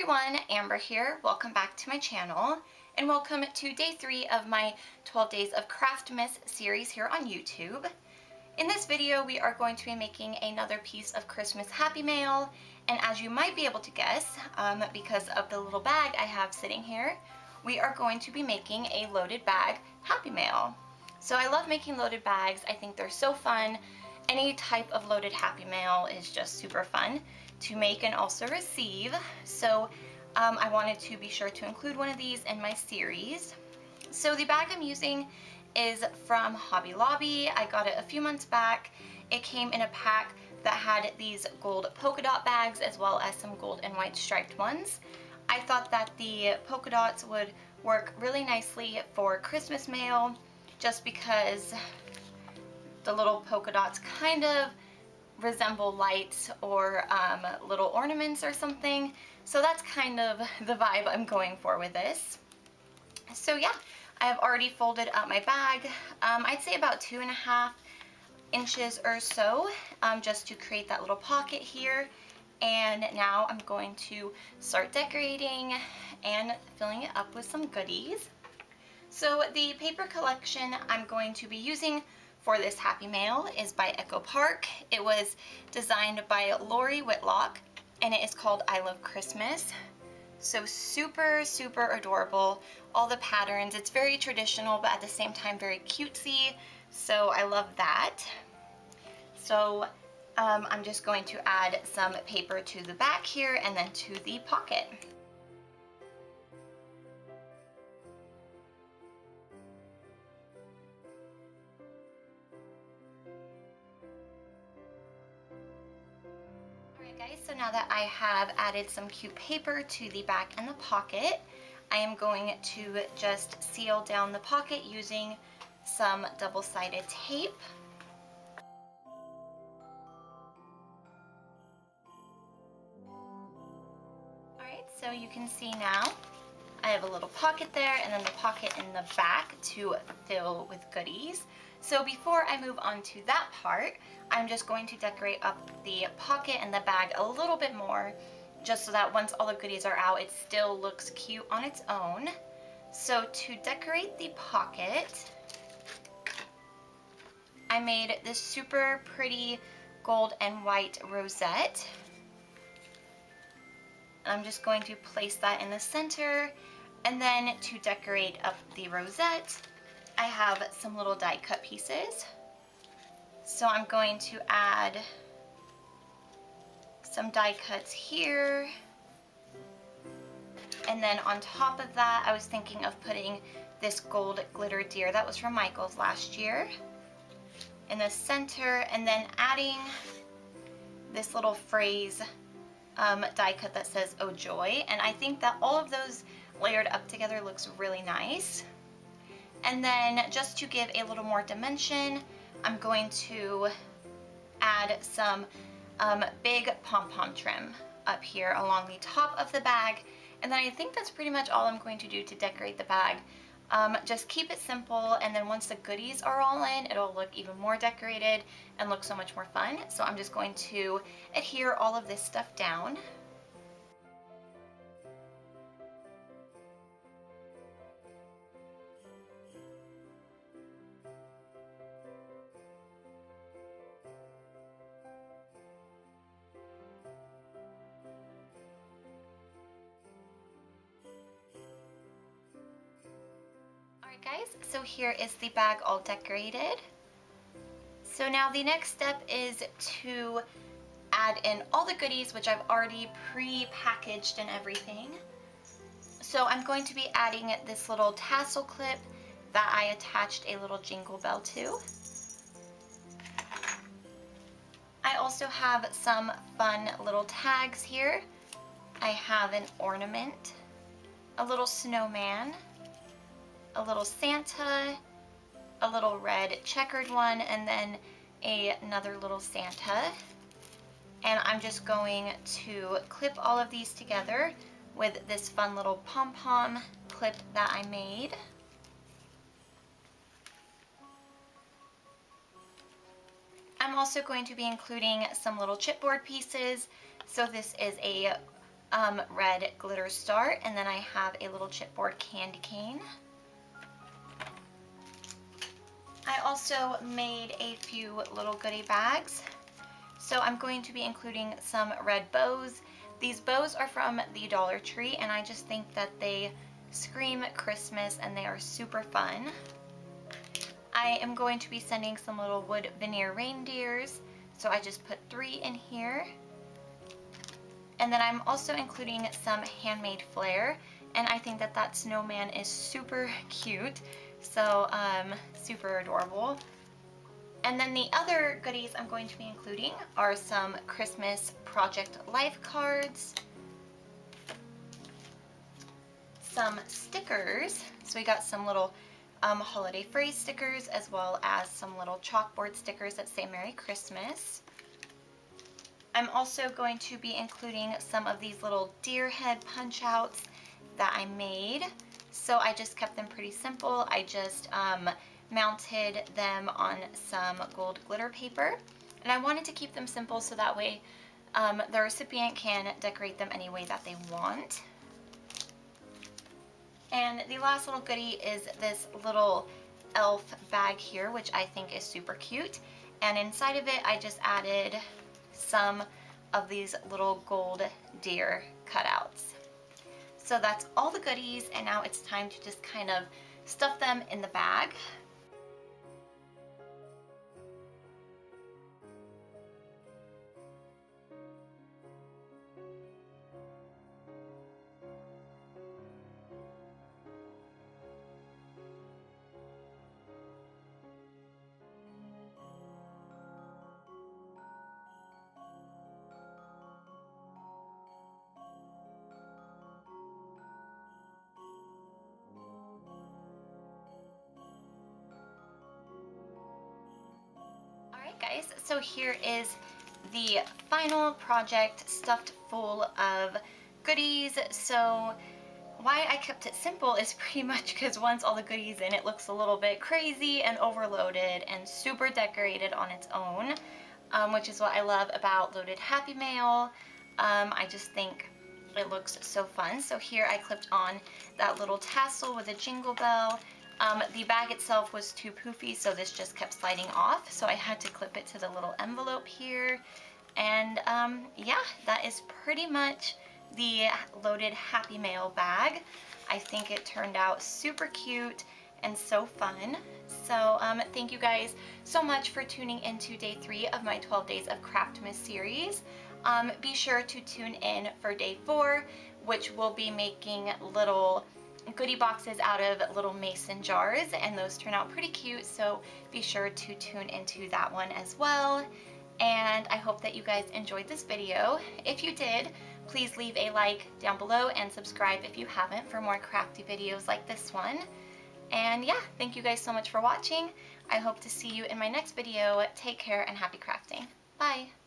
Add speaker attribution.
Speaker 1: everyone, Amber here. Welcome back to my channel and welcome to day 3 of my 12 Days of Craftmas series here on YouTube. In this video we are going to be making another piece of Christmas Happy Mail, and as you might be able to guess, because of the little bag I have sitting here, we are going to be making a loaded bag Happy Mail. So I love making loaded bags. I think they're so fun. Any type of loaded Happy Mail is just super fun to make and also receive. So I wanted to be sure to include one of these in my series. So the bag I'm using is from Hobby Lobby. I got it a few months back. It came in a pack that had these gold polka dot bags as well as some gold and white striped ones. I thought that the polka dots would work really nicely for Christmas mail just because the little polka dots kind of resemble lights or little ornaments or something. So that's kind of the vibe I'm going for with this. So yeah, I have already folded up my bag. I'd say about 2.5 inches or so, just to create that little pocket here. And now I'm going to start decorating and filling it up with some goodies. So the paper collection I'm going to be using for this Happy Mail is by Echo Park. It was designed by Lori Whitlock and it is called I Love Christmas. So super, super adorable. All the patterns, it's very traditional but at the same time very cutesy. So I love that. So I'm just going to add some paper to the back here and then to the pocket. Alright guys, so now that I have added some cute paper to the back and the pocket, I am going to just seal down the pocket using some double-sided tape. Alright, so you can see now I have a little pocket there and then the pocket in the back to fill with goodies. So before I move on to that part, I'm just going to decorate up the pocket and the bag a little bit more, just so that once all the goodies are out, it still looks cute on its own. So to decorate the pocket, I made this super pretty gold and white rosette. And I'm just going to place that in the center. And then to decorate up the rosette, I have some little die cut pieces. So I'm going to add some die cuts here. And then on top of that, I was thinking of putting this gold glitter deer that was from Michael's last year in the center, and then adding this little phrase die cut that says "Oh Joy," and I think that all of those layered up together looks really nice. And then just to give a little more dimension, I'm going to add some big pom-pom trim up here along the top of the bag, and then I think that's pretty much all I'm going to do to decorate the bag. Just keep it simple, and then once the goodies are all in, it'll look even more decorated and look so much more fun. So I'm just going to adhere all of this stuff down. Alright guys, so here is the bag all decorated. So now the next step is to add in all the goodies, which I've already pre-packaged and everything. So I'm going to be adding this little tassel clip that I attached a little jingle bell to. I also have some fun little tags here. I have an ornament, a little snowman, a little Santa, a little red checkered one, and then another little Santa. And I'm just going to clip all of these together with this fun little pom-pom clip that I made. I'm also going to be including some little chipboard pieces. So this is a red glitter star, and then I have a little chipboard candy cane. I also made a few little goodie bags. So I'm going to be including some red bows. These bows are from the Dollar Tree, and I just think that they scream Christmas and they are super fun. I am going to be sending some little wood veneer reindeers, so I just put 3 in here. And then I'm also including some handmade flair, and I think that that snowman is super cute, so super adorable. And then the other goodies I'm going to be including are some Christmas Project Life cards, some stickers. So we got some little holiday phrase stickers, as well as some little chalkboard stickers that say Merry Christmas. I'm also going to be including some of these little deer head punch outs that I made. So I just kept them pretty simple. I just mounted them on some gold glitter paper, and I wanted to keep them simple so that way the recipient can decorate them any way that they want. And the last little goodie is this little elf bag here, which I think is super cute, and inside of it I just added some of these little gold deer cutouts. So that's all the goodies, and now it's time to just kind of stuff them in the bag. Alright guys, so here is the final project stuffed full of goodies. So why I kept it simple is pretty much because once all the goodies in, it looks a little bit crazy and overloaded and super decorated on its own, which is what I love about loaded Happy Mail. I just think it looks so fun. So here I clipped on that little tassel with a jingle bell. The bag itself was too poofy, so this just kept sliding off, so I had to clip it to the little envelope here. And yeah, that is pretty much the loaded Happy Mail bag. I think it turned out super cute and so fun. So thank you guys so much for tuning into day 3 of my 12 Days of Craftmas series. Be sure to tune in for day 4, which will be making little goodie boxes out of little mason jars, and those turn out pretty cute, so be sure to tune into that one as well. And I hope that you guys enjoyed this video. If you did, please leave a like down below and subscribe if you haven't for more crafty videos like this one. And yeah, thank you guys so much for watching. I hope to see you in my next video. Take care and happy crafting. Bye!